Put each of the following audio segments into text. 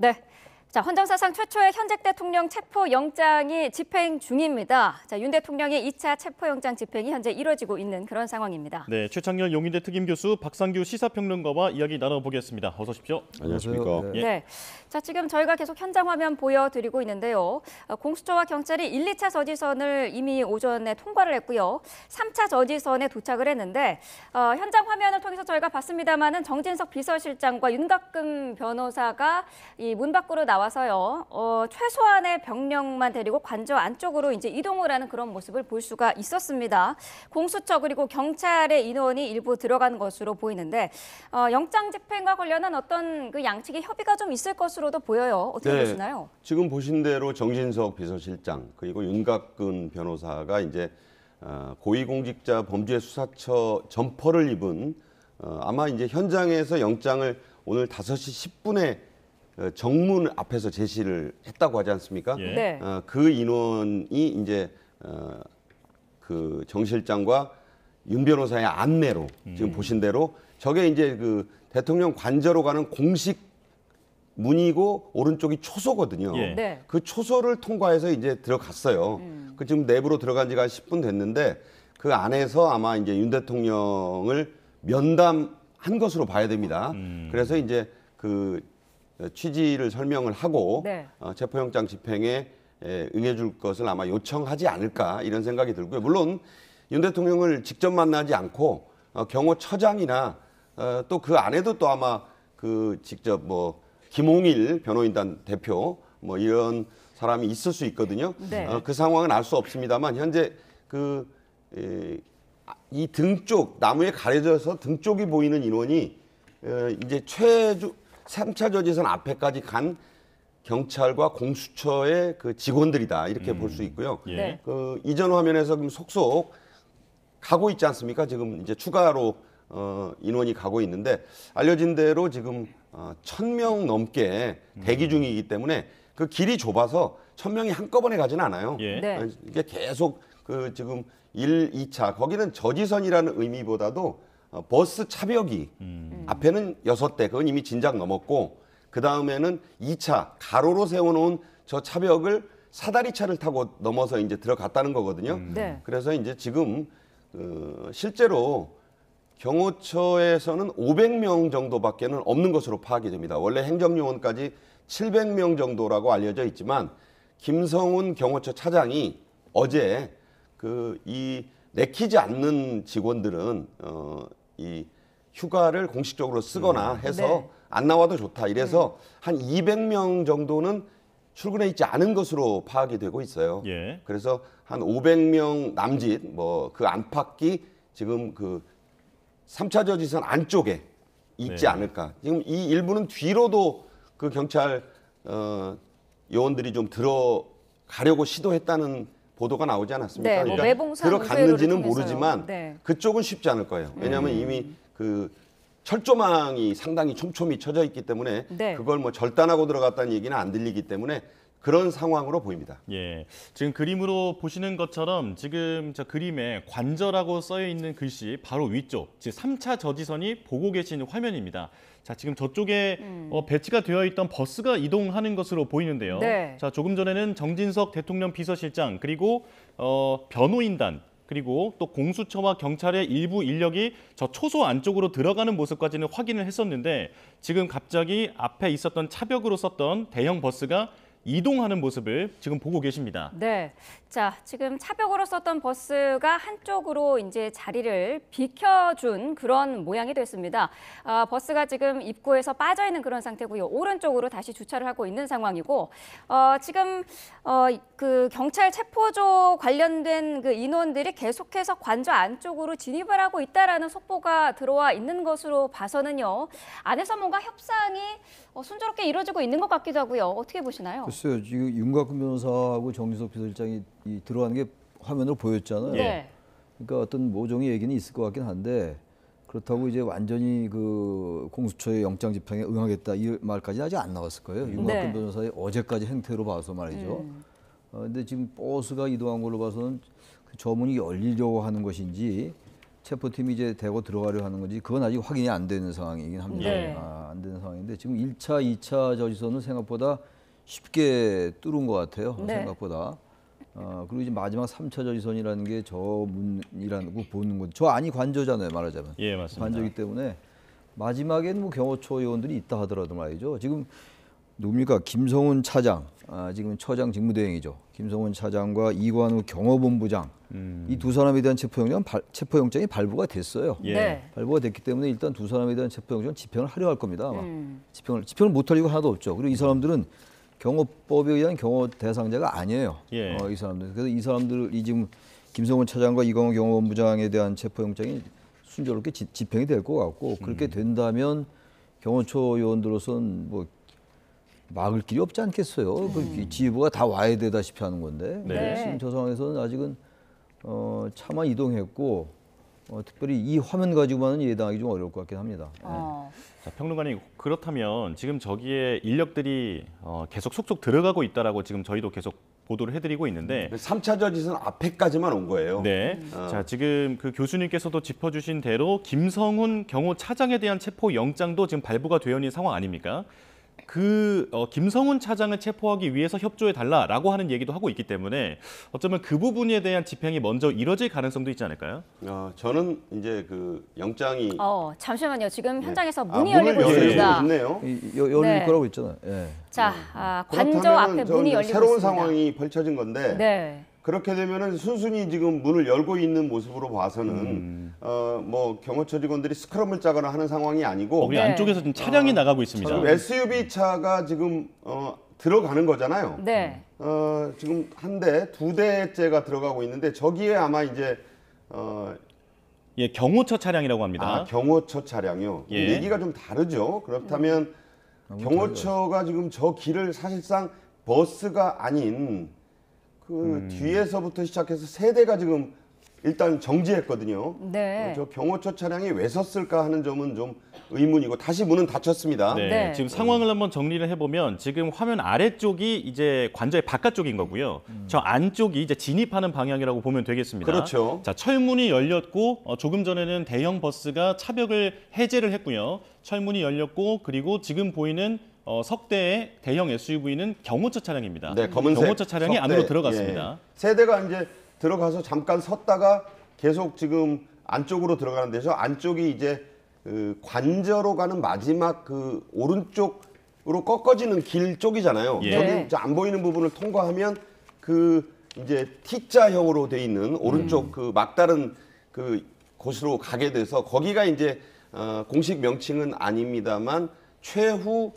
네. 자, 헌정사상 최초의 현직 대통령 체포영장이 집행 중입니다. 자, 윤 대통령의 2차 체포영장 집행이 현재 이루어지고 있는 그런 상황입니다. 네, 최창렬 용인대 특임교수, 박상규 시사평론가와 이야기 나눠보겠습니다. 어서 오십시오. 안녕하십니까. 네. 자, 지금 저희가 계속 현장 화면 보여드리고 있는데요. 공수처와 경찰이 1, 2차 저지선을 이미 오전에 통과를 했고요. 3차 저지선에 도착을 했는데 현장 화면을 통해서 저희가 봤습니다마는 정진석 비서실장과 윤곽근 변호사가 이 문 밖으로 나와서요. 최소한의 병력만 데리고 관저 안쪽으로 이제 이동을 하는 그런 모습을 볼 수가 있었습니다. 공수처 그리고 경찰의 인원이 일부 들어간 것으로 보이는데 영장 집행과 관련한 어떤 그 양측의 협의가 좀 있을 것으로도 보여요. 어떻게 보시나요? 지금 보신 대로 정진석 비서실장 그리고 윤곽근 변호사가 이제 고위공직자 범죄수사처 점퍼를 입은 아마 이제 현장에서 영장을 오늘 5시 10분에 정문 앞에서 제시를 했다고 하지 않습니까? 예. 네. 그 인원이 이제 그 정 실장과 윤 변호사의 안내로 지금 보신 대로 저게 이제 그 대통령 관저로 가는 공식 문이고 오른쪽이 초소거든요. 예. 네. 그 초소를 통과해서 이제 들어갔어요. 그 지금 내부로 들어간 지가 10분 됐는데 그 안에서 아마 이제 윤 대통령을 면담한 것으로 봐야 됩니다. 그래서 이제 그 취지를 설명을 하고 네. 체포영장 집행에 응해줄 것을 아마 요청하지 않을까 이런 생각이 들고요. 물론 윤 대통령을 직접 만나지 않고 경호처장이나 또 그 안에도 또 아마 그 직접 뭐 김홍일 변호인단 대표 뭐 이런 사람이 있을 수 있거든요. 네. 그 상황은 알 수 없습니다만 현재 이 등 쪽 나무에 가려져서 등 쪽이 보이는 인원이 이제 3차 저지선 앞에까지 간 경찰과 공수처의 그 직원들이다 이렇게 볼 수 있고요. 예. 네. 그 이전 화면에서 그럼 속속 가고 있지 않습니까? 지금 이제 추가로 인원이 가고 있는데 알려진 대로 지금 1,000명 넘게 대기 중이기 때문에 그 길이 좁아서 1,000명이 한꺼번에 가지는 않아요. 예. 네. 이게 계속 그 지금 1, 2차 거기는 저지선이라는 의미보다도 버스 차벽이 앞에는 6대 그건 이미 진작 넘었고 그 다음에는 2차 가로로 세워놓은 저 차벽을 사다리차를 타고 넘어서 이제 들어갔다는 거거든요. 네. 그래서 이제 지금 실제로 경호처에서는 500명 정도밖에는 없는 것으로 파악이 됩니다. 원래 행정요원까지 700명 정도라고 알려져 있지만 김성훈 경호처 차장이 어제 이 내키지 않는 직원들은 이 휴가를 공식적으로 쓰거나 해서 네. 안 나와도 좋다. 이래서 한 200명 정도는 출근해 있지 않은 것으로 파악이 되고 있어요. 예. 그래서 한 500명 남짓 뭐 그 안팎이 지금 그 3차 저지선 안쪽에 있지 네. 않을까. 지금 이 일부는 뒤로도 그 경찰 요원들이 좀 들어가려고 시도했다는 보도가 나오지 않았습니까? 네, 뭐 그러니까 매봉산 들어갔는지는 우회로를 모르지만 통해서요. 네. 그쪽은 쉽지 않을 거예요. 왜냐하면 이미 그 철조망이 상당히 촘촘히 쳐져 있기 때문에 네. 그걸 뭐 절단하고 들어갔다는 얘기는 안 들리기 때문에 그런 상황으로 보입니다. 예, 지금 그림으로 보시는 것처럼 지금 저 그림에 관저라고 써여 있는 글씨 바로 위쪽, 즉 3차 저지선이 보고 계시는 화면입니다. 자, 지금 저쪽에 배치가 되어 있던 버스가 이동하는 것으로 보이는데요. 네. 자, 조금 전에는 정진석 대통령 비서실장 그리고 변호인단 그리고 또 공수처와 경찰의 일부 인력이 저 초소 안쪽으로 들어가는 모습까지는 확인을 했었는데 지금 갑자기 앞에 있었던 차벽으로 썼던 대형 버스가 이동하는 모습을 지금 보고 계십니다. 네. 자, 지금 차벽으로 썼던 버스가 한쪽으로 이제 자리를 비켜준 그런 모양이 됐습니다. 버스가 지금 입구에서 빠져 있는 그런 상태고요. 오른쪽으로 다시 주차를 하고 있는 상황이고, 지금 그 경찰 체포조 관련된 그 인원들이 계속해서 관저 안쪽으로 진입을 하고 있다라는 속보가 들어와 있는 것으로 봐서는요. 안에서 뭔가 협상이 순조롭게 이루어지고 있는 것 같기도 하고요. 어떻게 보시나요? 글쎄요. 지금 윤곽근 변호사하고 정진석 비서실장이 들어가는 게 화면으로 보였잖아요. 네. 그러니까 어떤 모종의 얘기는 있을 것 같긴 한데 그렇다고 이제 완전히 그 공수처의 영장 집행에 응하겠다 이 말까지는 아직 안 나왔을 거예요. 윤곽근 네. 변호사의 어제까지 행태로 봐서 말이죠. 근데 지금 버스가 이동한 걸로 봐서는 그 저문이 열리려고 하는 것인지 체포팀이 이제 대거 들어가려 하는 건지 그건 아직 확인이 안 되는 상황이긴 합니다. 네. 안 되는 상황인데 지금 1차, 2차 저지선은 생각보다 쉽게 뚫은 것 같아요. 네. 생각보다. 그리고 이제 마지막 3차 저지선이라는 게 저 문이라는 거 보는 건 저 안이 관저잖아요, 말하자면. 예, 맞습니다. 관저이기 때문에 마지막엔 뭐 경호처 요원들이 있다 하더라도 말이죠. 지금 누굽니까? 김성훈 차장, 지금 처장 직무대행이죠. 김성훈 차장과 이관우 경호본부장 이 두 사람에 대한 체포영장이 발부가 됐어요. 예. 네. 발부가 됐기 때문에 일단 두 사람에 대한 체포영장 집행을 하려 할 겁니다. 아마. 집행을 못할 이유가 하나도 없죠. 그리고 이 사람들은 경호법에 의한 경호 대상자가 아니에요. 예. 이 사람들. 그래서 이 사람들이 지금 김성훈 차장과 이광호 경호본부장에 대한 체포영장이 순조롭게 집행이 될 것 같고 그렇게 된다면 경호처 요원들로서는 뭐 막을 길이 없지 않겠어요. 그 지휘부가 다 와야 되다시피 하는 건데 네. 지금 저 상황에서는 아직은 차만 이동했고 특별히 이 화면 가지고만은 예당하기 좀 어려울 것 같긴 합니다. 자, 평론가님, 그렇다면 지금 저기에 인력들이 계속 속속 들어가고 있다라고 지금 저희도 계속 보도를 해드리고 있는데 3차 저지선 앞에까지만 온 거예요. 네. 자, 지금 그 교수님께서도 짚어주신 대로 김성훈 경호차장에 대한 체포 영장도 지금 발부가 되어 있는 상황 아닙니까? 김성훈 차장을 체포하기 위해서 협조해 달라라고 하는 얘기도 하고 있기 때문에 어쩌면 그 부분에 대한 집행이 먼저 이뤄질 가능성도 있지 않을까요? 저는 이제 그 영장이 잠시만요. 지금 현장에서 문이 문을 열리고 있습니다. 있네요. 열릴 네. 거라고 했잖아요. 예. 자, 관저 앞에 문이 열리고 새로운 있습니다. 상황이 펼쳐진 건데 네. 그렇게 되면은 순순히 지금 문을 열고 있는 모습으로 봐서는 뭐 경호처 직원들이 스크럼을 짜거나 하는 상황이 아니고 우리 네. 안쪽에서 지금 차량이 나가고 있습니다. 지금 SUV 차가 지금 들어가는 거잖아요. 네. 지금 한 대, 두 대째가 들어가고 있는데 저기에 아마 이제 예, 경호처 차량이라고 합니다. 경호처 차량이요. 예. 얘기가 좀 다르죠. 그렇다면 경호처가 지금 저 길을 사실상 버스가 아닌 그 뒤에서부터 시작해서 세 대가 지금 일단 정지했거든요. 네. 저 경호처 차량이 왜 섰을까 하는 점은 좀 의문이고 다시 문은 닫혔습니다. 네, 네. 지금 상황을 한번 정리를 해보면 지금 화면 아래쪽이 이제 관저의 바깥쪽인 거고요. 저 안쪽이 이제 진입하는 방향이라고 보면 되겠습니다. 그렇죠. 자, 철문이 열렸고 조금 전에는 대형 버스가 차벽을 해제를 했고요. 철문이 열렸고 그리고 지금 보이는 석대의 대형 SUV는 경호처 차량입니다. 네, 검은색 경호처 차량이 석대, 안으로 들어갔습니다. 예. 세 대가 이제 들어가서 잠깐 섰다가 계속 지금 안쪽으로 들어가는데 저 안쪽이 이제 그 관저로 가는 마지막 그 오른쪽으로 꺾어지는 길 쪽이잖아요. 예. 저기 네. 이제 안 보이는 부분을 통과하면 그 이제 T자형으로 돼 있는 오른쪽 그 막다른 그 곳으로 가게 돼서 거기가 이제 공식 명칭은 아닙니다만 최후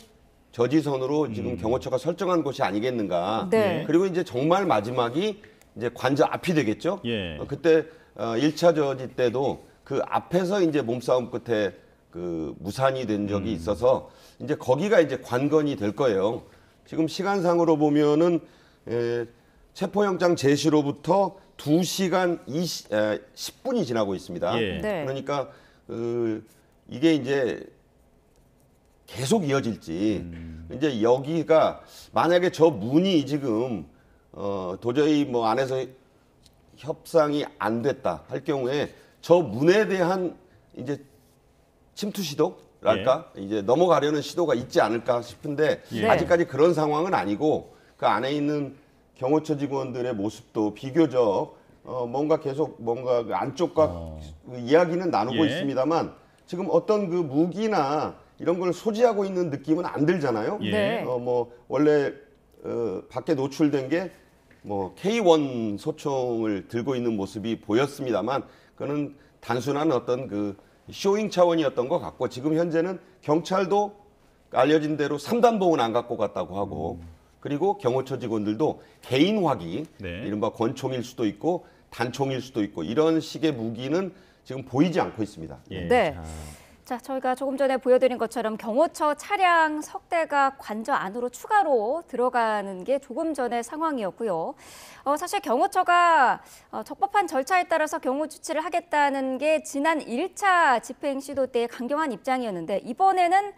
저지선으로 지금 경호처가 설정한 곳이 아니겠는가. 네. 그리고 이제 정말 마지막이 이제 관저 앞이 되겠죠. 예. 그때 1차 저지 때도 그 앞에서 이제 몸싸움 끝에 그 무산이 된 적이 있어서 이제 거기가 이제 관건이 될 거예요. 지금 시간상으로 보면은 체포영장 제시로부터 2시간 10분이 지나고 있습니다. 예. 네. 그러니까 이게 이제 계속 이어질지 이제 여기가 만약에 저 문이 지금 도저히 뭐 안에서 협상이 안 됐다 할 경우에 저 문에 대한 이제 침투 시도랄까 이제 넘어가려는 시도가 있지 않을까 싶은데 예. 아직까지 그런 상황은 아니고 그 안에 있는 경호처 직원들의 모습도 비교적 뭔가 계속 뭔가 그 안쪽과 그 이야기는 나누고 예. 있습니다만 지금 어떤 그 무기나 이런 걸 소지하고 있는 느낌은 안 들잖아요. 예. 네. 뭐 원래 밖에 노출된 게 뭐 K1 소총을 들고 있는 모습이 보였습니다만 그거는 단순한 어떤 그 쇼잉 차원이었던 것 같고 지금 현재는 경찰도 알려진 대로 3단봉은 안 갖고 갔다고 하고 그리고 경호처 직원들도 개인 화기 네. 이른바 권총일 수도 있고 단총일 수도 있고 이런 식의 무기는 지금 보이지 않고 있습니다. 예. 네. 자, 저희가 조금 전에 보여드린 것처럼 경호처 차량 석대가 관저 안으로 추가로 들어가는 게 조금 전의 상황이었고요. 사실 경호처가 적법한 절차에 따라서 경호 조치를 하겠다는 게 지난 1차 집행 시도 때의 강경한 입장이었는데 이번에는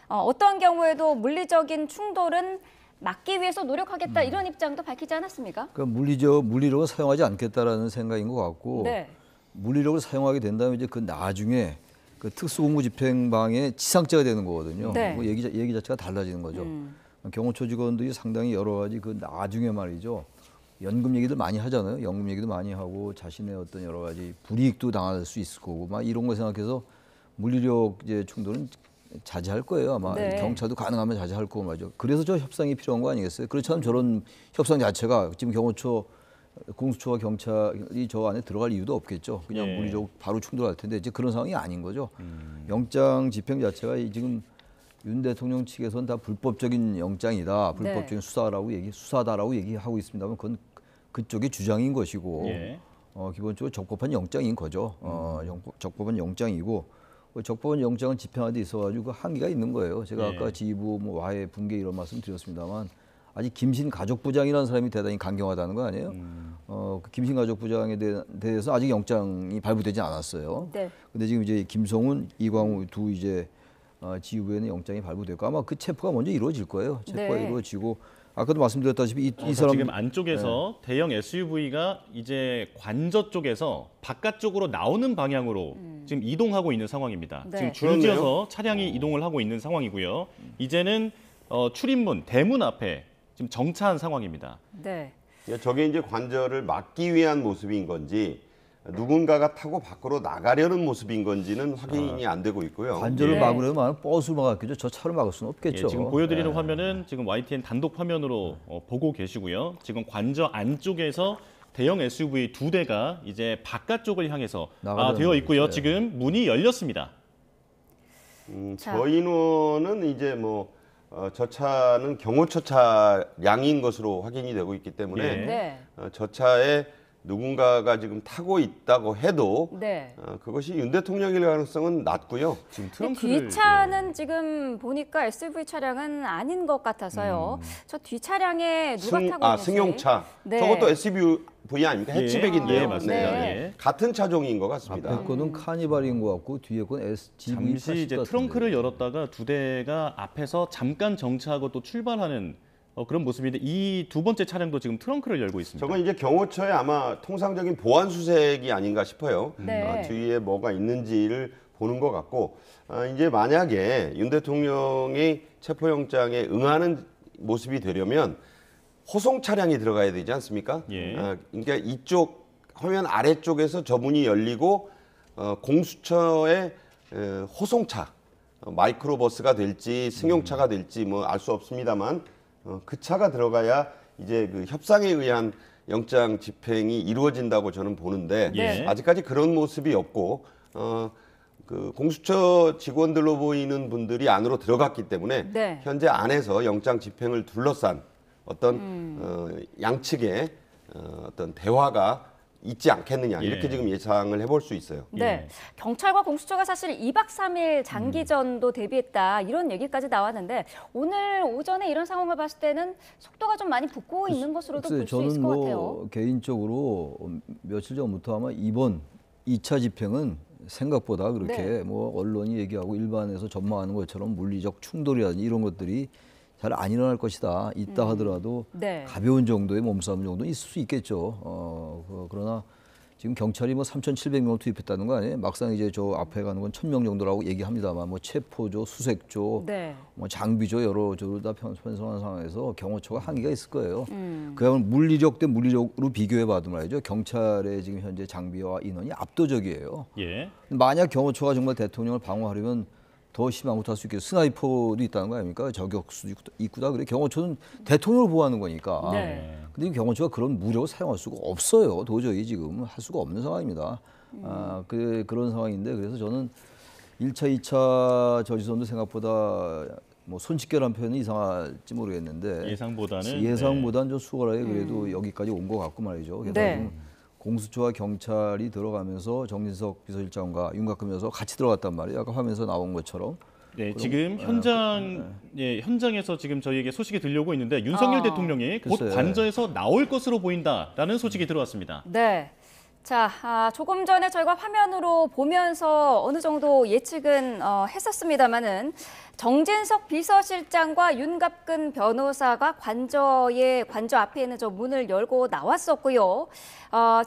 어떤 경우에도 물리적인 충돌은 막기 위해서 노력하겠다 이런 입장도 밝히지 않았습니까? 그러니까 물리로 사용하지 않겠다라는 생각인 것 같고 네. 물리력을 사용하게 된다면 이제 그 나중에 그 특수공무집행방의 지상죄가 되는 거거든요. 네. 그 얘기 자체가 달라지는 거죠. 경호처 직원들이 상당히 여러 가지 그 나중에 말이죠. 연금 얘기도 많이 하잖아요. 연금 얘기도 많이 하고 자신의 어떤 여러 가지 불이익도 당할 수 있을 거고 막 이런 거 생각해서 물리력 이제 충돌은 자제할 거예요. 아마 네. 경찰도 가능하면 자제할 거고 말이죠. 그래서 저 협상이 필요한 거 아니겠어요? 그렇지 않으면 저런 협상 자체가 지금 경호처 공수처와 경찰이 저 안에 들어갈 이유도 없겠죠. 그냥 예. 물리적 바로 충돌할 텐데 이제 그런 상황이 아닌 거죠. 영장 집행 자체가 지금 윤 대통령 측에서는 다 불법적인 영장이다, 불법적인 네. 수사다라고 얘기하고 있습니다만 그건 그쪽의 주장인 것이고 예. 기본적으로 적법한 영장인 거죠. 적법한 영장이고 적법한 영장을 집행하는 데 있어가지고 그 한계가 있는 거예요. 제가 예. 아까 지휘부 뭐 와해 붕괴 이런 말씀 드렸습니다만 아직 김신 가족부장이라는 사람이 대단히 강경하다는 거 아니에요? 그 김신 가족부장에 대해서 아직 영장이 발부되지 않았어요. 네. 근데 지금 이제 김성훈, 이광우 두 이제 지휘부에는 영장이 발부됐고 아마 그 체포가 먼저 이루어질 거예요. 체포가 네. 이루어지고 아까도 말씀드렸다시피 이 사람 사람 지금 안쪽에서 대형 SUV가 이제 관저 쪽에서 바깥쪽으로 나오는 방향으로 지금 이동하고 있는 상황입니다. 네. 지금 줄지어서 차량이 이동을 하고 있는 상황이고요. 이제는 출입문 대문 앞에 지금 정차한 상황입니다. 네. 저게 이제 관절을 막기 위한 모습인 건지 누군가가 타고 밖으로 나가려는 모습인 건지는 확인이 안 되고 있고요. 관절을 예. 막으려면 버스를 막았겠죠. 저 차를 막을 수는 없겠죠. 예, 지금 보여드리는 화면은 지금 YTN 단독 화면으로 보고 계시고요. 지금 관저 안쪽에서 대형 SUV 2대가 이제 바깥쪽을 향해서 나가려는 되어 있고요. 거죠. 지금 문이 열렸습니다. 자. 저희는 이제 저 차는 경호처 차량인 것으로 확인이 되고 있기 때문에 예. 네. 저 차에 누군가가 지금 타고 있다고 해도 네. 그것이 윤 대통령일 가능성은 낮고요. 지금 근데 트렁크를 뒷차는 지금 보니까 SUV 차량은 아닌 것 같아서요. 저 뒷차량에 누가 타고 있는지. 승용차. 네. 저것도 SUV 아닙니까? 예. 해치백인데요. 예, 맞습니다. 네. 예. 같은 차종인 것 같습니다. 앞에 거는 카니발인 것 같고 뒤에 건 SGV 잠시 이제 트렁크를 열었다가 두 대가 앞에서 잠깐 정차하고 또 출발하는 그런 모습인데 이 두 번째 차량도 지금 트렁크를 열고 있습니다. 저건 이제 경호처의 아마 통상적인 보안 수색이 아닌가 싶어요. 네. 주위에 뭐가 있는지를 보는 것 같고 이제 만약에 윤 대통령이 체포영장에 응하는 모습이 되려면 호송 차량이 들어가야 되지 않습니까? 예. 그러니까 이쪽 화면 아래쪽에서 저 문이 열리고 공수처의 호송차 마이크로버스가 될지 승용차가 될지 뭐 알 수 없습니다만 그 차가 들어가야 이제 그 협상에 의한 영장 집행이 이루어진다고 저는 보는데 네. 아직까지 그런 모습이 없고 그 공수처 직원들로 보이는 분들이 안으로 들어갔기 때문에 네. 현재 안에서 영장 집행을 둘러싼 어떤 양측의 어떤 대화가 있지 않겠느냐 이렇게 예. 지금 예상을 해볼 수 있어요. 네. 경찰과 공수처가 사실 2박 3일 장기전도 대비했다 이런 얘기까지 나왔는데 오늘 오전에 이런 상황을 봤을 때는 속도가 좀 많이 붙고 있는 것으로도 볼 수 저는 있을 것 같아요. 개인적으로 며칠 전부터 아마 이번 2차 집행은 생각보다 그렇게 네. 뭐 언론이 얘기하고 일반에서 전망하는 것처럼 물리적 충돌이라든지 이런 것들이 잘 안 일어날 것이다. 있다 하더라도 네. 가벼운 정도의 몸싸움 정도는 있을 수 있겠죠. 그러나 지금 경찰이 뭐 3,700명을 투입했다는 거 아니에요? 막상 이제 저 앞에 가는 건 1,000명 정도라고 얘기합니다만 뭐 체포조, 수색조, 네. 뭐 장비조 여러 조를 다 편성한 상황에서 경호처가 한계가 있을 거예요. 그야말로 물리적 대 물리적으로 비교해 봐도 말이죠. 경찰의 지금 현재 장비와 인원이 압도적이에요. 예. 만약 경호처가 정말 대통령을 방어하려면 더 심한 것도 할 수 있겠죠. 스나이퍼도 있다는 거 아닙니까? 저격수도 있구나. 그래 경호처는 대통령을 보호하는 거니까. 네. 근데 경호처가 그런 무력을 사용할 수가 없어요. 도저히 지금 할 수가 없는 상황입니다. 그런 상황인데 그래서 저는 1차, 2차 저지선도 생각보다 뭐 손쉽게란 표현은 이상할지 모르겠는데 예상보다는 좀 수월하게 그래도 여기까지 온 것 같고 말이죠. 그래서 네. 지금 공수처와 경찰이 들어가면서 정진석 비서실장과 윤곽근 여사 같이 들어갔단 말이에요. 아까 화면에서 나온 것처럼. 네, 지금 현장에서 지금 저희에게 소식이 들려오고 있는데 윤석열 대통령이 곧 글쎄요. 관저에서 나올 것으로 보인다라는 소식이 들어왔습니다. 네. 조금 전에 저희가 화면으로 보면서 어느 정도 예측은 했었습니다마는 정진석 비서실장과 윤갑근 변호사가 관저 앞에 있는 저 문을 열고 나왔었고요.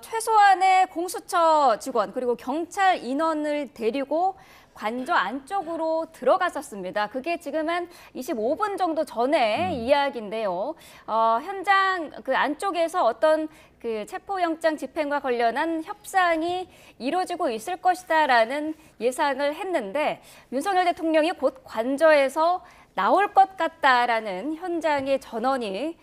최소한의 공수처 직원 그리고 경찰 인원을 데리고 관저 안쪽으로 들어갔었습니다. 그게 지금 한 25분 정도 전의 이야기인데요. 현장 그 안쪽에서 어떤 그 체포영장 집행과 관련한 협상이 이루어지고 있을 것이다라는 예상을 했는데 윤석열 대통령이 곧 관저에서 나올 것 같다라는 현장의 전언이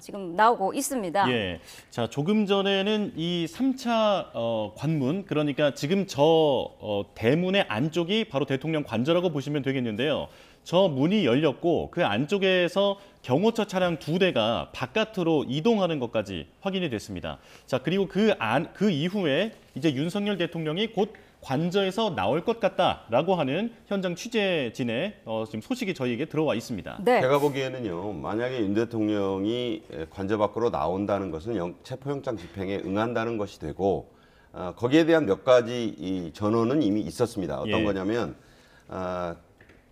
지금 나오고 있습니다. 예. 자, 조금 전에는 이 3차 관문, 그러니까 지금 저 대문의 안쪽이 바로 대통령 관저라고 보시면 되겠는데요. 저 문이 열렸고 그 안쪽에서 경호처 차량 2대가 바깥으로 이동하는 것까지 확인이 됐습니다. 자, 그리고 그 이후에 이제 윤석열 대통령이 곧 관저에서 나올 것 같다라고 하는 현장 취재진의 지금 소식이 저희에게 들어와 있습니다. 네. 제가 보기에는요, 만약에 윤 대통령이 관저 밖으로 나온다는 것은 체포영장 집행에 응한다는 것이 되고, 거기에 대한 몇 가지 이 전언은 이미 있었습니다. 어떤 예. 거냐면,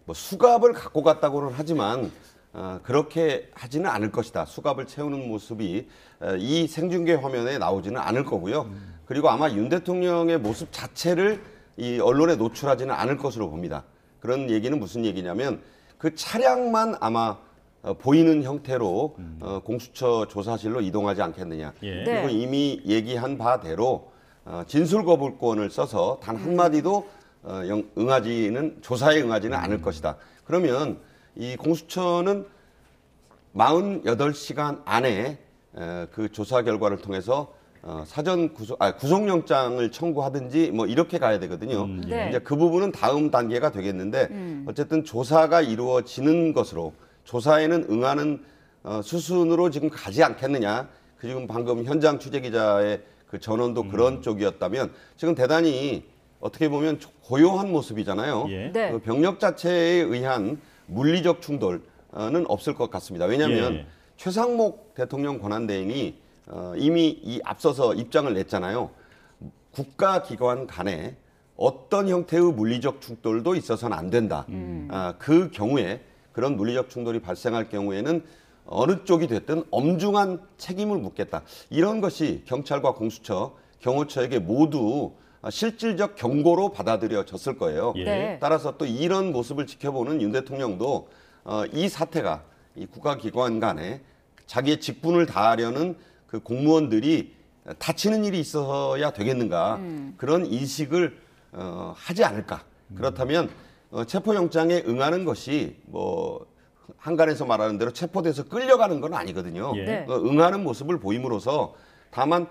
뭐 수갑을 갖고 갔다고는 하지만 그렇게 하지는 않을 것이다. 수갑을 채우는 모습이 이 생중계 화면에 나오지는 않을 거고요. 그리고 아마 윤 대통령의 모습 자체를 이 언론에 노출하지는 않을 것으로 봅니다. 그런 얘기는 무슨 얘기냐면 그 차량만 아마 보이는 형태로 공수처 조사실로 이동하지 않겠느냐. 예. 그리고 네. 이미 얘기한 바대로 진술 거부권을 써서 단 한마디도 조사에 응하지는 않을 것이다. 그러면 이 공수처는 48시간 안에 그 조사 결과를 통해서 사전 구속영장을 청구하든지 뭐 이렇게 가야 되거든요. 네. 이제 그 부분은 다음 단계가 되겠는데 어쨌든 조사가 이루어지는 것으로 조사에는 응하는 수순으로 지금 가지 않겠느냐. 지금 방금 현장 취재 기자의 그 전언도 그런 쪽이었다면 지금 대단히 어떻게 보면 고요한 모습이잖아요. 예. 네. 그 병력 자체에 의한 물리적 충돌은 없을 것 같습니다. 왜냐하면 예. 최상목 대통령 권한대행이 이미 이 앞서서 입장을 냈잖아요. 국가기관 간에 어떤 형태의 물리적 충돌도 있어서는 안 된다. 그 경우에 그런 물리적 충돌이 발생할 경우에는 어느 쪽이 됐든 엄중한 책임을 묻겠다. 이런 것이 경찰과 공수처, 경호처에게 모두 실질적 경고로 받아들여졌을 거예요. 예. 네. 따라서 또 이런 모습을 지켜보는 윤 대통령도 이 사태가 이 국가기관 간에 자기의 직분을 다하려는 그 공무원들이 다치는 일이 있어야 되겠는가 그런 인식을 하지 않을까. 그렇다면 체포영장에 응하는 것이 뭐 한간에서 말하는 대로 체포돼서 끌려가는 건 아니거든요. 예. 네. 응하는 모습을 보임으로써 다만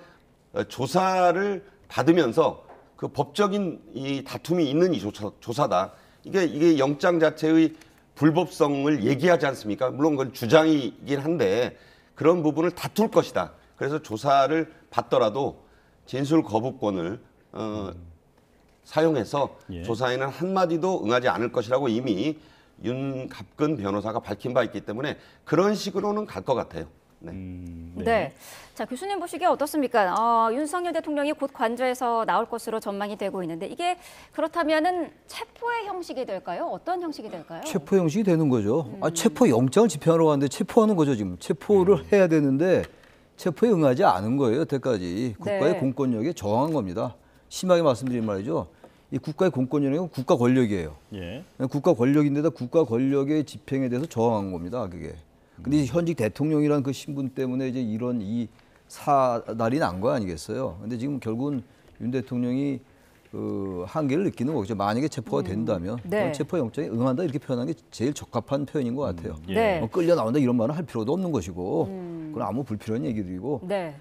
조사를 받으면서 그 법적인 이 다툼이 있는 이 조사다. 이게 영장 자체의 불법성을 얘기하지 않습니까? 물론 그건 주장이긴 한데 그런 부분을 다툴 것이다. 그래서 조사를 받더라도 진술 거부권을 사용해서 예. 조사에는 한마디도 응하지 않을 것이라고 이미 윤갑근 변호사가 밝힌 바 있기 때문에 그런 식으로는 갈 것 같아요. 네. 네. 자, 교수님 보시기에 어떻습니까? 윤석열 대통령이 곧 관저에서 나올 것으로 전망이 되고 있는데 이게 그렇다면은 체포의 형식이 될까요? 어떤 형식이 될까요? 체포 형식이 되는 거죠. 체포 영장을 집행하러 가는데 체포하는 거죠 지금. 체포를 해야 되는데 체포에 응하지 않은 거예요 여태까지. 국가의 네. 공권력에 저항한 겁니다. 심하게 말씀드린 말이죠. 이 국가의 공권력은 국가 권력이에요. 예. 국가 권력인데다 국가 권력의 집행에 대해서 저항한 겁니다. 그게. 근데 현직 대통령이라는 그 신분 때문에 이제 이런 이 사달이 난 거 아니겠어요. 근데 지금 결국은 윤 대통령이 그 한계를 느끼는 거죠. 만약에 체포가 된다면 네. 체포 영장에 응한다 이렇게 표현하는 게 제일 적합한 표현인 것 같아요. 예. 네. 끌려 나온다 이런 말은 할 필요도 없는 것이고 그건 아무 불필요한 얘기들이고 네.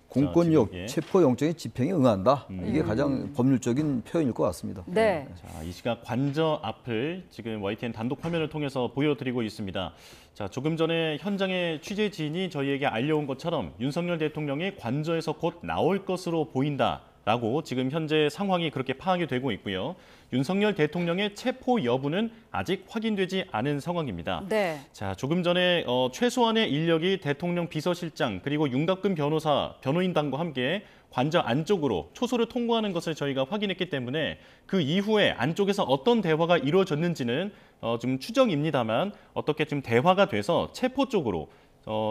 공권력 지금, 예. 체포 영장의 집행에 응한다 이게 가장 법률적인 표현일 것 같습니다. 네. 자, 이 시각 관저 앞을 지금 YTN 단독 화면을 통해서 보여드리고 있습니다. 자, 조금 전에 현장의 취재진이 저희에게 알려온 것처럼 윤석열 대통령이 관저에서 곧 나올 것으로 보인다 라고 지금 현재 상황이 그렇게 파악이 되고 있고요. 윤석열 대통령의 체포 여부는 아직 확인되지 않은 상황입니다. 네. 자, 조금 전에 최소한의 인력이 대통령 비서실장 그리고 윤곽근 변호사, 변호인단과 함께 관저 안쪽으로 초소를 통과하는 것을 저희가 확인했기 때문에 그 이후에 안쪽에서 어떤 대화가 이루어졌는지는 좀 추정입니다만 어떻게 좀 대화가 돼서 체포 쪽으로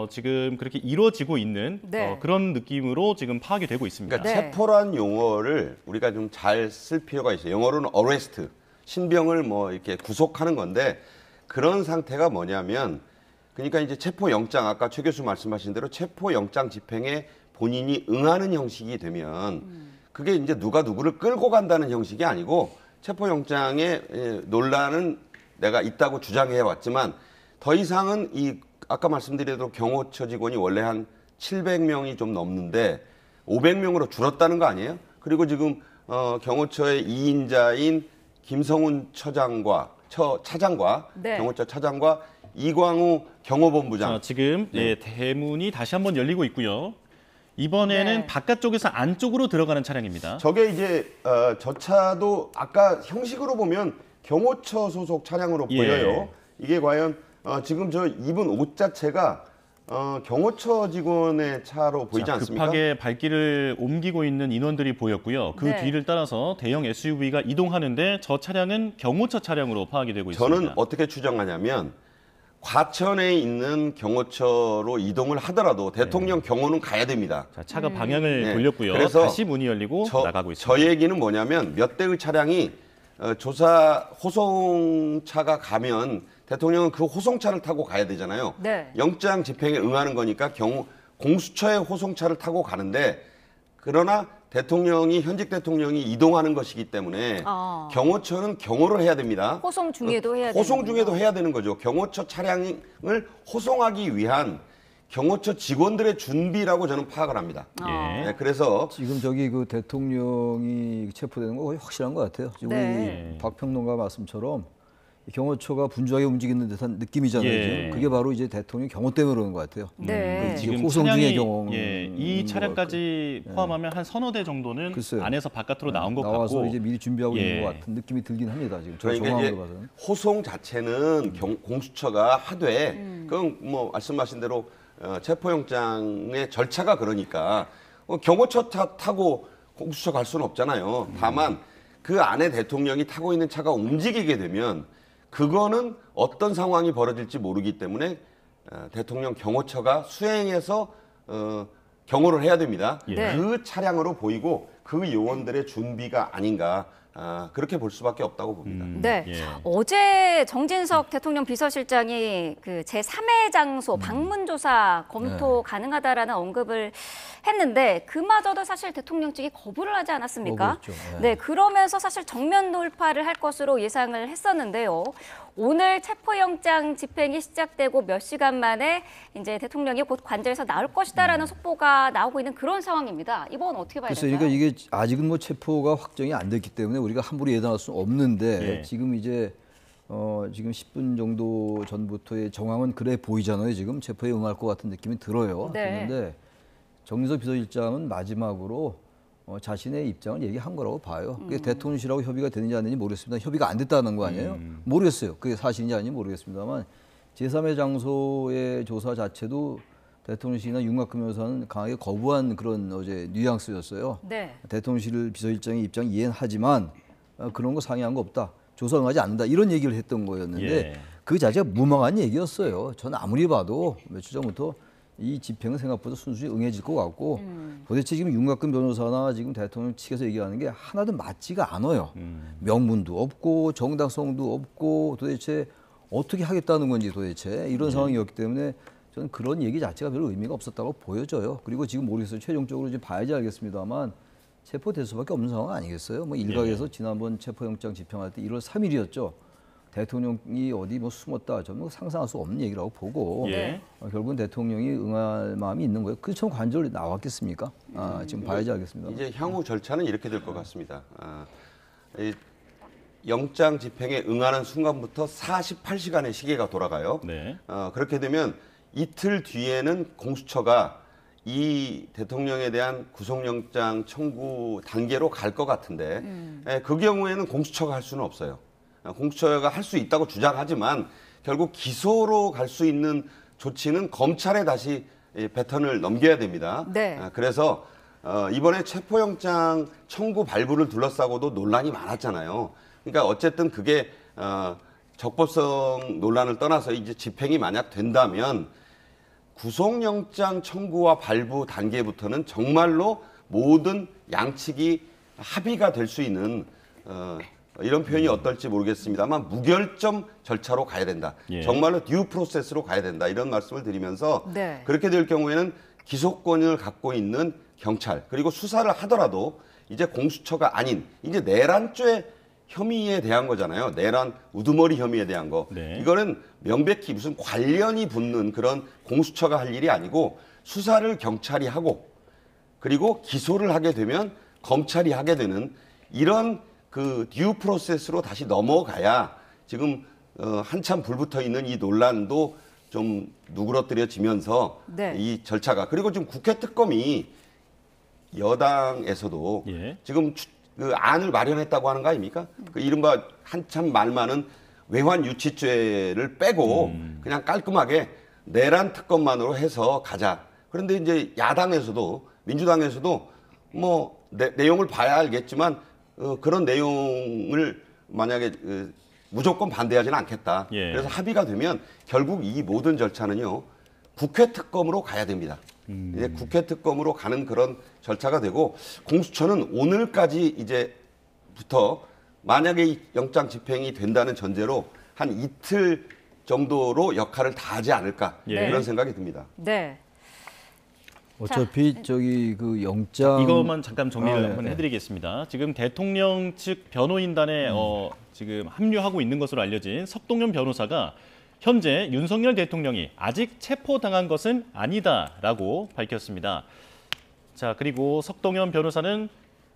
지금 그렇게 이루어지고 있는 네. 그런 느낌으로 지금 파악이 되고 있습니다. 그러니까 네. 체포란 용어를 우리가 좀 잘 쓸 필요가 있어요. 영어로는 arrest, 신병을 뭐 이렇게 구속하는 건데 그런 상태가 뭐냐면 그러니까 이제 체포 영장 아까 최 교수 말씀하신 대로 체포 영장 집행에 본인이 응하는 형식이 되면 그게 이제 누가 누구를 끌고 간다는 형식이 아니고 체포 영장의 논란은 내가 있다고 주장해 왔지만 더 이상은 이 아까 말씀드린 대로 경호처 직원이 원래 한 700명이 좀 넘는데 500명으로 줄었다는 거 아니에요? 그리고 지금 경호처의 2인자인 김성훈 차장과 네. 경호처 차장과 이광우 경호본부장 자, 지금 대문이 다시 한번 열리고 있고요. 이번에는 네. 바깥쪽에서 안쪽으로 들어가는 차량입니다. 저게 이제 저 차도 아까 형식으로 보면 경호처 소속 차량으로 예. 보여요. 이게 과연 지금 저 입은 옷 자체가 경호처 직원의 차로 보이지 자, 않습니까? 급하게 발길을 옮기고 있는 인원들이 보였고요. 그 네. 뒤를 따라서 대형 SUV가 이동하는데 저 차량은 경호처 차량으로 파악이 되고 있습니다. 저는 어떻게 추정하냐면 과천에 있는 경호처로 이동을 하더라도 대통령 경호는 가야 됩니다. 자, 차가 방향을 네. 돌렸고요. 그래서 다시 문이 열리고 나가고 있습니다. 저 얘기는 뭐냐면 몇 대의 차량이 조사 호송차가 가면 대통령은 그 호송차를 타고 가야 되잖아요. 네. 영장 집행에 응하는 거니까 공수처의 호송차를 타고 가는데 그러나 현직 대통령이 이동하는 것이기 때문에 경호처는 경호를 해야 됩니다. 호송 중에도 해야 되는 호송 중에도 해야 되는 거죠. 경호처 차량을 호송하기 위한 경호처 직원들의 준비라고 저는 파악을 합니다. 예. 네, 그래서 지금 저기 그 대통령이 체포되는 거 거의 확실한 것 같아요. 지금 네. 우리 박 평론가 말씀처럼 경호처가 분주하게 움직이는 듯한 느낌이잖아요. 예. 지금. 그게 바로 이제 대통령 경호 때문에 그러는 것 같아요. 네. 지금 호송 중의 경우 이 차량까지 포함하면 한 서너 대 정도는 글쎄요. 안에서 바깥으로 나온 것 나와서 같고 이제 미리 준비하고 예. 있는 것 같은 느낌이 들긴 합니다. 지금 저 그러니까 정황으로 이제 봐서는. 호송 자체는 공수처가 하되 그건 뭐 말씀하신 대로 체포영장의 절차가 그러니까 경호처 타고 공수처 갈 수는 없잖아요. 다만 그 안에 대통령이 타고 있는 차가 움직이게 되면 그거는 어떤 상황이 벌어질지 모르기 때문에 대통령 경호처가 수행해서 경호를 해야 됩니다. 네. 그 차량으로 보이고 그 요원들의 준비가 아닌가 그렇게 볼 수밖에 없다고 봅니다. 네. 예. 어제 정진석 대통령 비서실장이 그 제3의 장소 방문 조사 검토 가능하다라는 언급을 했는데 그마저도 사실 대통령 측이 거부를 하지 않았습니까? 거부했죠. 네, 그러면서 사실 정면 돌파를 할 것으로 예상을 했었는데요. 오늘 체포영장 집행이 시작되고 몇 시간 만에 이제 대통령이 곧 관저에서 나올 것이다라는 속보가 나오고 있는 그런 상황입니다. 이번 어떻게 봐야 글쎄요, 될까요? 그러니까 이게 아직은 뭐 체포가 확정이 안 됐기 때문에 우리가 함부로 예단할 수는 없는데 예. 지금 이제 지금 10분 정도 전부터의 정황은 그래 보이잖아요. 지금 체포에 응할 것 같은 느낌이 들어요. 네. 그런데 정진석 비서실장은 마지막으로 자신의 입장을 얘기한 거라고 봐요. 그게 대통령실하고 협의가 되는지 안 되는지 모르겠습니다. 협의가 안 됐다는 거 아니에요? 모르겠어요. 그게 사실인지 아닌지 모르겠습니다만 제3의 장소의 조사 자체도 대통령실이나 윤곽근 변호사는 강하게 거부한 그런 어제 뉘앙스였어요. 네. 대통령실 비서실장의 입장 이해는 하지만 그런 거 상의한 거 없다. 조사 응하지 않는다. 이런 얘기를 했던 거였는데 예. 그 자체가 무망한 얘기였어요. 저는 아무리 봐도 며칠 전부터 이 집행은 생각보다 순순히 응해질 것 같고 도대체 지금 윤곽근 변호사나 지금 대통령 측에서 얘기하는 게 하나도 맞지가 않아요. 명분도 없고 정당성도 없고 도대체 어떻게 하겠다는 건지 도대체 이런 상황이었기 때문에 저는 그런 얘기 자체가 별로 의미가 없었다고 보여져요. 그리고 지금 모르겠어요. 최종적으로 이제 봐야지 알겠습니다만 체포될 수밖에 없는 상황 아니겠어요? 뭐 일각에서 지난번 체포영장 집행할 때 1월 3일이었죠. 대통령이 어디 뭐 숨었다, 저는 상상할 수 없는 얘기라고 보고 예. 결국은 대통령이 응할 마음이 있는 거예요. 그처럼 관절 나왔겠습니까? 지금 봐야지 알겠습니다. 이제 향후 절차는 이렇게 될 것 같습니다. 이 영장 집행에 응하는 순간부터 48시간의 시계가 돌아가요. 네. 그렇게 되면 이틀 뒤에는 공수처가 이 대통령에 대한 구속영장 청구 단계로 갈 것 같은데 그 경우에는 공수처가 할 수는 없어요. 공수처가 할 수 있다고 주장하지만 결국 기소로 갈 수 있는 조치는 검찰에 다시 배턴을 넘겨야 됩니다. 네. 그래서 이번에 체포영장 청구 발부를 둘러싸고도 논란이 많았잖아요. 그러니까 어쨌든 그게 적법성 논란을 떠나서 이제 집행이 만약 된다면 구속영장 청구와 발부 단계부터는 정말로 모든 양측이 합의가 될 수 있는 이런 표현이 어떨지 모르겠습니다만 무결점 절차로 가야 된다. 예. 정말로 듀 프로세스로 가야 된다. 이런 말씀을 드리면서 네. 그렇게 될 경우에는 기소권을 갖고 있는 경찰 그리고 수사를 하더라도 이제 공수처가 아닌 이제 내란죄 혐의에 대한 거잖아요. 내란 우두머리 혐의에 대한 거. 네. 이거는 명백히 무슨 관련이 붙는 그런 공수처가 할 일이 아니고 수사를 경찰이 하고 그리고 기소를 하게 되면 검찰이 하게 되는 이런 그 듀 프로세스로 다시 넘어가야 지금 한참 불붙어 있는 이 논란도 좀 누그러뜨려지면서 네. 이 절차가 그리고 지금 국회 특검이 여당에서도 예. 지금 그 안을 마련했다고 하는 거 아닙니까? 그 이른바 한참 말 많은 외환 유치죄를 빼고 그냥 깔끔하게 내란 특검만으로 해서 가자. 그런데 이제 야당에서도 민주당에서도 뭐 내용을 봐야 알겠지만 그런 내용을 만약에 무조건 반대하지는 않겠다. 예. 그래서 합의가 되면 결국 이 모든 절차는요 국회 특검으로 가야 됩니다. 이제 국회 특검으로 가는 그런 절차가 되고 공수처는 오늘까지 이제부터 만약에 이 영장 집행이 된다는 전제로 한 이틀 정도로 역할을 다하지 않을까 예. 그런 생각이 듭니다. 네. 어차피 저기 그 영장 이것만 잠깐 정리를 네, 한번 네. 해드리겠습니다. 지금 대통령 측 변호인단에 지금 합류하고 있는 것으로 알려진 석동현 변호사가 현재 윤석열 대통령이 아직 체포당한 것은 아니다라고 밝혔습니다. 자, 그리고 석동현 변호사는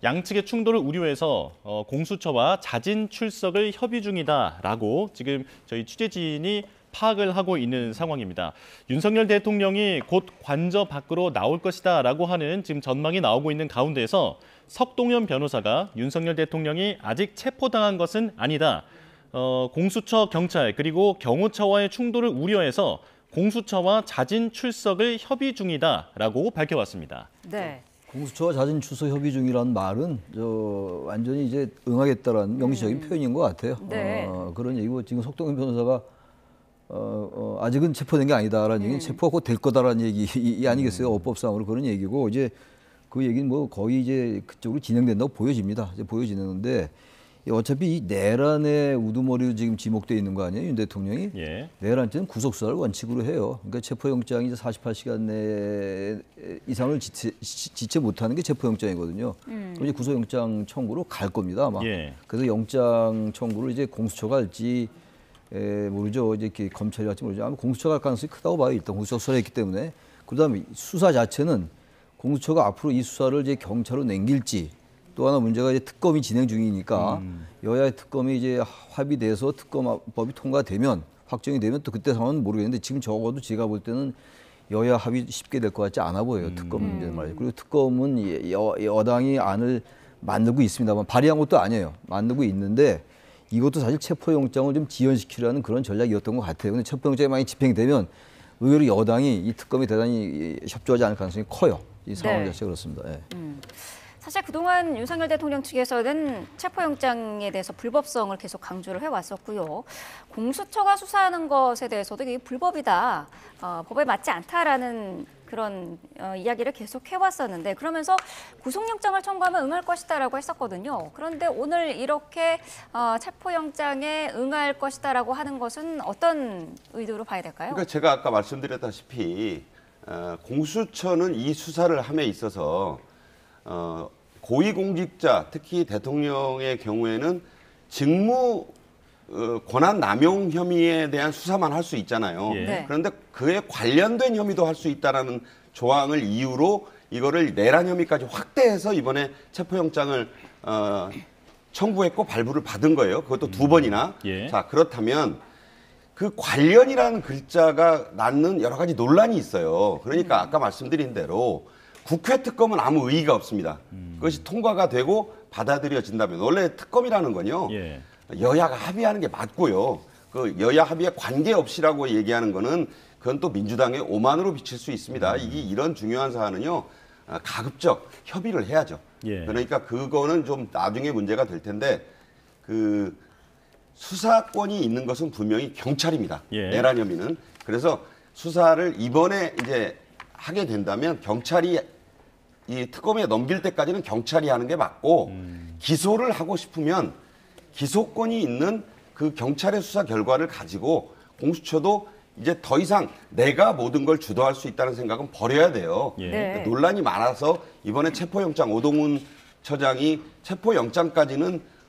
양측의 충돌을 우려해서 공수처와 자진 출석을 협의 중이다라고 지금 저희 취재진이 파악을 하고 있는 상황입니다. 윤석열 대통령이 곧 관저 밖으로 나올 것이다라고 하는 지금 전망이 나오고 있는 가운데에서 석동현 변호사가 윤석열 대통령이 아직 체포당한 것은 아니다. 공수처, 경찰 그리고 경호처와의 충돌을 우려해서 공수처와 자진 출석을 협의 중이다라고 밝혀왔습니다. 네. 공수처와 자진 출석 협의 중이라는 말은 완전히 이제 응하겠다라는 명시적인 표현인 것 같아요. 네. 그런 얘기고 지금 석동현 변호사가 아직은 체포된 게 아니다라는 얘기는 체포가 곧 될 거다라는 얘기 아니겠어요? 어법상으로 그런 얘기고 이제 그 얘기는 뭐 거의 이제 그쪽으로 진행된다고 보여집니다. 이제 보여지는데 어차피 이 내란의 우두머리로 지금 지목돼 있는 거 아니에요, 윤 대통령이? 예. 내란죄는 구속 수사를 원칙으로 해요. 그러니까 체포영장이 이제 48시간 내 이상을 지체 못하는 게 체포영장이거든요. 그럼 이제 구속영장 청구로 갈 겁니다, 아마. 예. 그래서 영장 청구를 이제 공수처가 할지 모르죠. 이제 이렇게 검찰이 할지 모르죠. 아마 공수처가 할 가능성이 크다고 봐요. 일단 공수처 수사를 했기 때문에. 그다음에 수사 자체는 공수처가 앞으로 이 수사를 이제 경찰로 넘길지. 또 하나 문제가 이제 특검이 진행 중이니까 여야의 특검이 이제 합의돼서 특검법이 통과되면 확정이 되면 또 그때 상황은 모르겠는데 지금 적어도 제가 볼 때는 여야 합의 쉽게 될 것 같지 않아 보여요. 특검 문제는 말이죠. 그리고 특검은 여당이 안을 만들고 있습니다만 발의한 것도 아니에요. 만들고 있는데 이것도 사실 체포영장을 좀 지연시키려는 그런 전략이었던 것 같아요. 근데 체포영장이 많이 집행되면 의외로 여당이 이 특검에 대단히 협조하지 않을 가능성이 커요. 이 상황 네. 자체가 그렇습니다. 예. 사실 그동안 윤석열 대통령 측에서는 체포영장에 대해서 불법성을 계속 강조를 해왔었고요. 공수처가 수사하는 것에 대해서도 이게 불법이다, 법에 맞지 않다라는 그런 이야기를 계속 해왔었는데 그러면서 구속영장을 청구하면 응할 것이다라고 했었거든요. 그런데 오늘 이렇게 체포영장에 응할 것이다라고 하는 것은 어떤 의도로 봐야 될까요? 그러니까 제가 아까 말씀드렸다시피 공수처는 이 수사를 함에 있어서 고위공직자, 특히 대통령의 경우에는 직무 권한 남용 혐의에 대한 수사만 할 수 있잖아요. 예. 네. 그런데 그에 관련된 혐의도 할 수 있다라는 조항을 이유로 이거를 내란 혐의까지 확대해서 이번에 체포영장을 청구했고 발부를 받은 거예요. 그것도 두 번이나. 예. 자, 그렇다면 그 관련이라는 글자가 낳는 여러 가지 논란이 있어요. 그러니까 아까 말씀드린 대로 국회 특검은 아무 의의가 없습니다. 그것이 통과가 되고 받아들여진다면 원래 특검이라는 건요. 예. 여야가 합의하는 게 맞고요. 그 여야 합의에 관계없이라고 얘기하는 거는 그건 또 민주당의 오만으로 비칠 수 있습니다. 이런 중요한 사안은요. 가급적 협의를 해야죠. 예. 그러니까 그거는 좀 나중에 문제가 될 텐데 그 수사권이 있는 것은 분명히 경찰입니다. 예. 내란 혐의는. 그래서 수사를 이번에 이제 하게 된다면 경찰이 이 특검에 넘길 때까지는 경찰이 하는 게 맞고 기소를 하고 싶으면 기소권이 있는 그 경찰의 수사 결과를 가지고 공수처도 이제 더 이상 내가 모든 걸 주도할 수 있다는 생각은 버려야 돼요. 예. 네. 논란이 많아서 이번에 체포영장 오동훈 처장이 체포영장까지는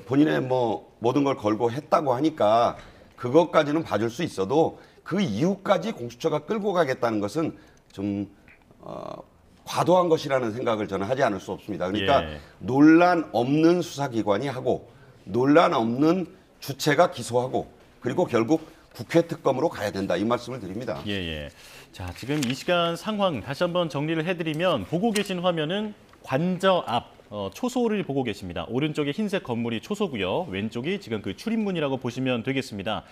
본인의 뭐 모든 걸 걸고 했다고 하니까 그것까지는 봐줄 수 있어도 그 이후까지 공수처가 끌고 가겠다는 것은 좀 과도한 것이라는 생각을 저는 하지 않을 수 없습니다. 그러니까 예. 논란 없는 수사기관이 하고 논란 없는 주체가 기소하고 그리고 결국 국회 특검으로 가야 된다 이 말씀을 드립니다. 예, 예. 자, 지금 이 시간 상황 다시 한번 정리를 해드리면 보고 계신 화면은 관저 앞 초소를 보고 계십니다. 오른쪽에 흰색 건물이 초소고요. 왼쪽이 지금 그 출입문이라고 보시면 되겠습니다.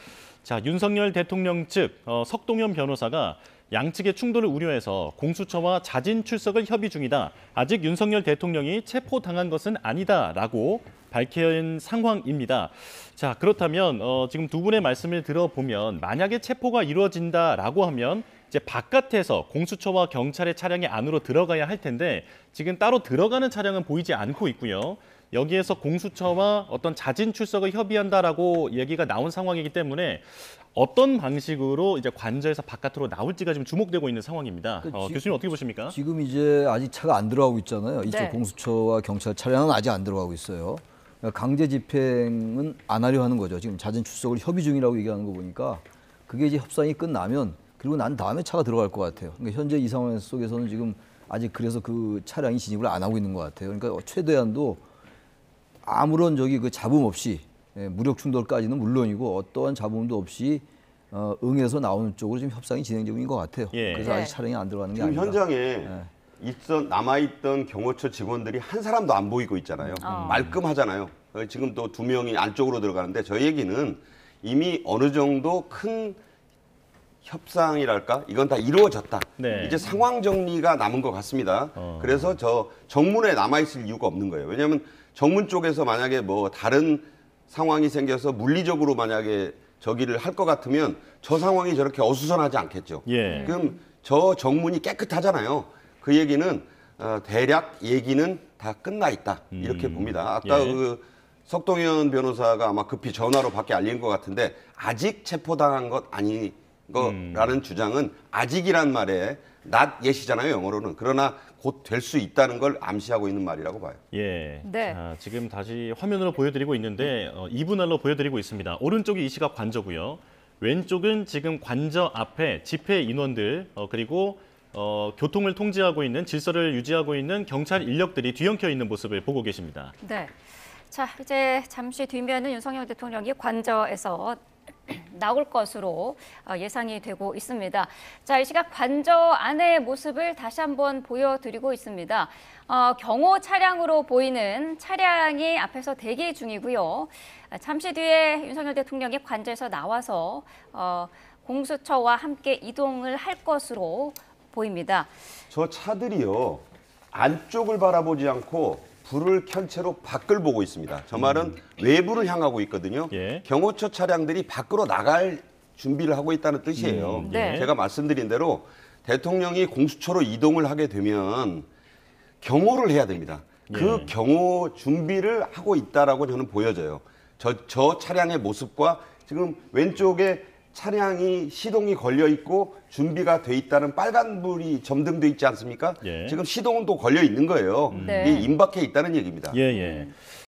자, 윤석열 대통령 측 석동현 변호사가 양측의 충돌을 우려해서 공수처와 자진 출석을 협의 중이다. 아직 윤석열 대통령이 체포당한 것은 아니다라고 밝힌 상황입니다. 자, 그렇다면 지금 두 분의 말씀을 들어보면 만약에 체포가 이루어진다라고 하면 이제 바깥에서 공수처와 경찰의 차량이 안으로 들어가야 할 텐데 지금 따로 들어가는 차량은 보이지 않고 있고요. 여기에서 공수처와 어떤 자진 출석을 협의한다라고 얘기가 나온 상황이기 때문에 어떤 방식으로 이제 관저에서 바깥으로 나올지가 지금 주목되고 있는 상황입니다. 교수님 어떻게 보십니까? 지금 이제 아직 차가 안 들어가고 있잖아요. 이쪽 네. 공수처와 경찰 차량은 아직 안 들어가고 있어요. 그러니까 강제 집행은 안 하려 하는 거죠. 지금 자진 출석을 협의 중이라고 얘기하는 거 보니까 그게 이제 협상이 끝나면 그리고 난 다음에 차가 들어갈 것 같아요. 그러니까 현재 이 상황 속에서는 지금 아직 그래서 그 차량이 진입을 안 하고 있는 것 같아요. 그러니까 최대한도 아무런 그 잡음 없이 무력 충돌까지는 물론이고 어떠한 잡음도 없이 응해서 나오는 쪽으로 지금 협상이 진행 중인 것 같아요. 예. 그래서 네. 아직 차량이 안 들어가는 게 지금 아니다. 현장에 남아있던 경호처 직원들이 한 사람도 안 보이고 있잖아요. 말끔하잖아요. 지금 또 2명이 안쪽으로 들어가는데 저희 얘기는 이미 어느 정도 큰 협상이랄까? 이건 다 이루어졌다. 네. 이제 상황 정리가 남은 것 같습니다. 그래서 저 정문에 남아있을 이유가 없는 거예요. 왜냐하면 정문 쪽에서 만약에 뭐 다른 상황이 생겨서 물리적으로 만약에 저기를 할 것 같으면 저 상황이 저렇게 어수선하지 않겠죠. 예. 그럼 저 정문이 깨끗하잖아요. 그 얘기는 대략 얘기는 다 끝나 있다. 이렇게 봅니다. 아까 예. 그 석동현 변호사가 아마 급히 전화로 밖에 알린 것 같은데 아직 체포당한 것 아니 거라는 주장은 아직이란 말에 not yet이잖아요, 영어로는. 그러나 곧 될 수 있다는 걸 암시하고 있는 말이라고 봐요. 예. 네. 자, 지금 다시 화면으로 보여드리고 있는데 2분할로 보여드리고 있습니다. 오른쪽이 이 시각 관저고요. 왼쪽은 지금 관저 앞에 집회 인원들 그리고 교통을 통제하고 있는 질서를 유지하고 있는 경찰 인력들이 뒤엉켜 있는 모습을 보고 계십니다. 네. 자, 이제 잠시 뒤면은 윤석열 대통령이 관저에서 나올 것으로 예상이 되고 있습니다. 자, 이 시각 관저 안의 모습을 다시 한번 보여드리고 있습니다. 경호 차량으로 보이는 차량이 앞에서 대기 중이고요. 잠시 뒤에 윤석열 대통령이 관저에서 나와서 공수처와 함께 이동을 할 것으로 보입니다. 저 차들이요, 안쪽을 바라보지 않고 불을 켠 채로 밖을 보고 있습니다. 저 말은 외부를 향하고 있거든요. 예. 경호처 차량들이 밖으로 나갈 준비를 하고 있다는 뜻이에요. 네. 제가 말씀드린 대로 대통령이 공수처로 이동을 하게 되면 경호를 해야 됩니다. 그 예. 경호 준비를 하고 있다라고 저는 보여져요. 저 차량의 모습과 지금 왼쪽에 차량이 시동이 걸려 있고 준비가 돼 있다는 빨간 불이 점등돼 있지 않습니까? 예. 지금 시동은 또 걸려 있는 거예요. 네. 이게 임박해 있다는 얘기입니다. 예, 예.